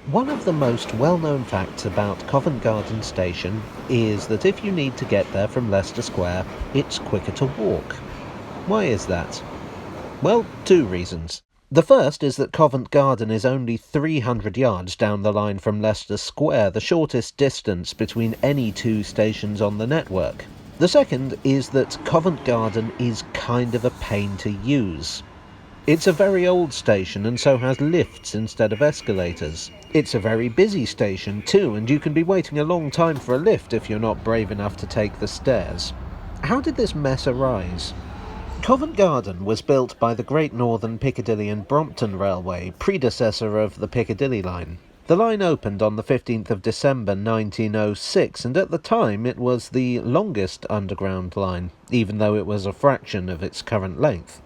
One of the most well-known facts about Covent Garden Station is that if you need to get there from Leicester Square, it's quicker to walk. Why is that? Well, two reasons. The first is that Covent Garden is only 300 yards down the line from Leicester Square, the shortest distance between any two stations on the network. The second is that Covent Garden is kind of a pain to use. It's a very old station and so has lifts instead of escalators. It's a very busy station too, and you can be waiting a long time for a lift if you're not brave enough to take the stairs. How did this mess arise? Covent Garden was built by the Great Northern Piccadilly and Brompton Railway, predecessor of the Piccadilly line. The line opened on the 15th of December 1906, and at the time it was the longest underground line, even though it was a fraction of its current length.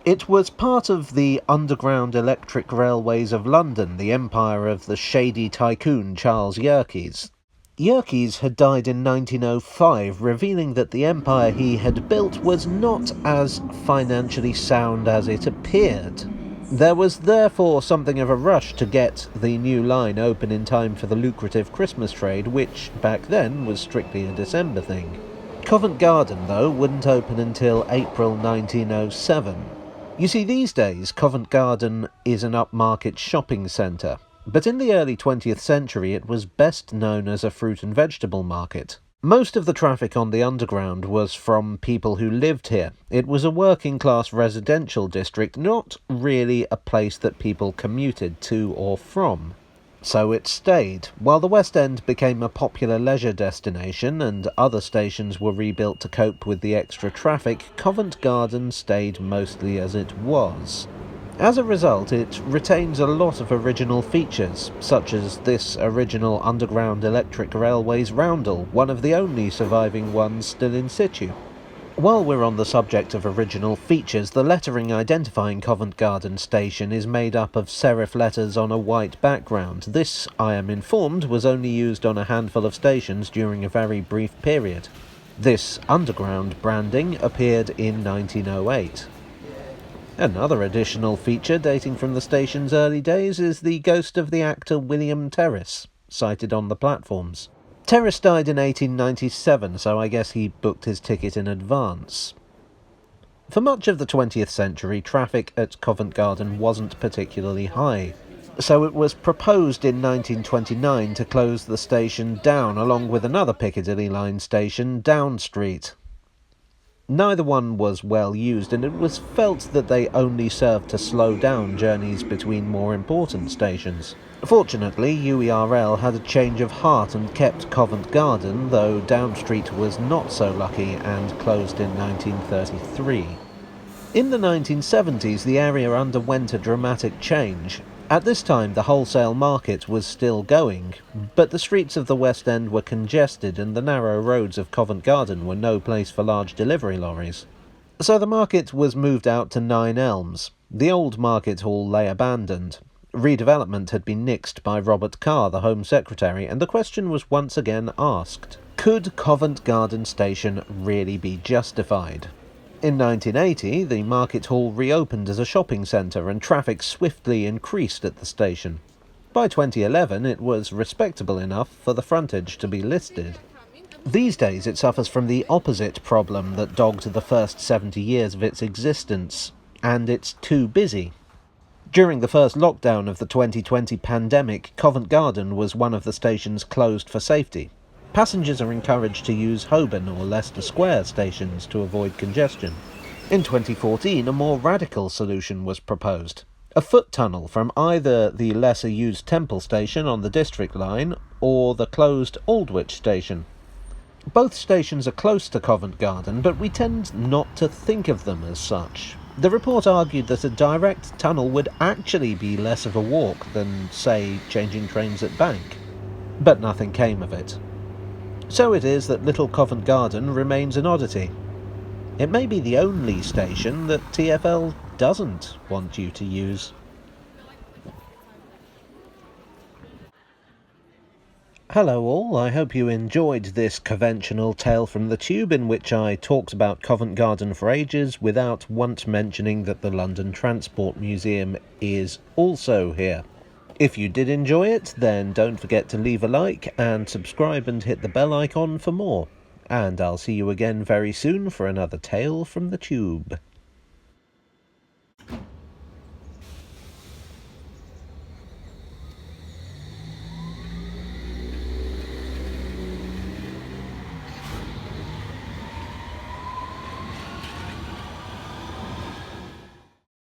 It was part of the Underground Electric Railways of London, the empire of the shady tycoon Charles Yerkes. Yerkes had died in 1905, revealing that the empire he had built was not as financially sound as it appeared. There was therefore something of a rush to get the new line open in time for the lucrative Christmas trade, which back then was strictly a December thing. Covent Garden, though, wouldn't open until April 1907. You see, these days, Covent Garden is an upmarket shopping centre, but in the early 20th century it was best known as a fruit and vegetable market. Most of the traffic on the Underground was from people who lived here. It was a working-class residential district, not really a place that people commuted to or from. So it stayed. While the West End became a popular leisure destination and other stations were rebuilt to cope with the extra traffic, Covent Garden stayed mostly as it was. As a result, it retains a lot of original features, such as this original Underground Electric Railways roundel, one of the only surviving ones still in situ. While we're on the subject of original features, the lettering identifying Covent Garden Station is made up of serif letters on a white background. This, I am informed, was only used on a handful of stations during a very brief period. This underground branding appeared in 1908. Another additional feature dating from the station's early days is the ghost of the actor William Terrace, sighted on the platforms. Terrace died in 1897, so I guess he booked his ticket in advance. For much of the 20th century, traffic at Covent Garden wasn't particularly high, so it was proposed in 1929 to close the station down, along with another Piccadilly line station, Down Street. Neither one was well used, and it was felt that they only served to slow down journeys between more important stations. Fortunately, UERL had a change of heart and kept Covent Garden, though Down Street was not so lucky and closed in 1933. In the 1970s, the area underwent a dramatic change. At this time, the wholesale market was still going, but the streets of the West End were congested and the narrow roads of Covent Garden were no place for large delivery lorries. So the market was moved out to Nine Elms. The old market hall lay abandoned. Redevelopment had been nixed by Robert Carr, the Home Secretary, and the question was once again asked: could Covent Garden Station really be justified? In 1980, the market hall reopened as a shopping centre and traffic swiftly increased at the station. By 2011, it was respectable enough for the frontage to be listed. These days, it suffers from the opposite problem that dogged the first 70 years of its existence, and it's too busy. During the first lockdown of the 2020 pandemic, Covent Garden was one of the stations closed for safety. Passengers are encouraged to use Holborn or Leicester Square stations to avoid congestion. In 2014, a more radical solution was proposed: a foot tunnel from either the lesser-used Temple station on the District line or the closed Aldwych station. Both stations are close to Covent Garden, but we tend not to think of them as such. The report argued that a direct tunnel would actually be less of a walk than, say, changing trains at Bank. But nothing came of it. So it is that Little Covent Garden remains an oddity. It may be the only station that TfL doesn't want you to use. Hello all, I hope you enjoyed this conventional tale from the tube in which I talked about Covent Garden for ages without once mentioning that the London Transport Museum is also here. If you did enjoy it, then don't forget to leave a like and subscribe and hit the bell icon for more. And I'll see you again very soon for another tale from the tube.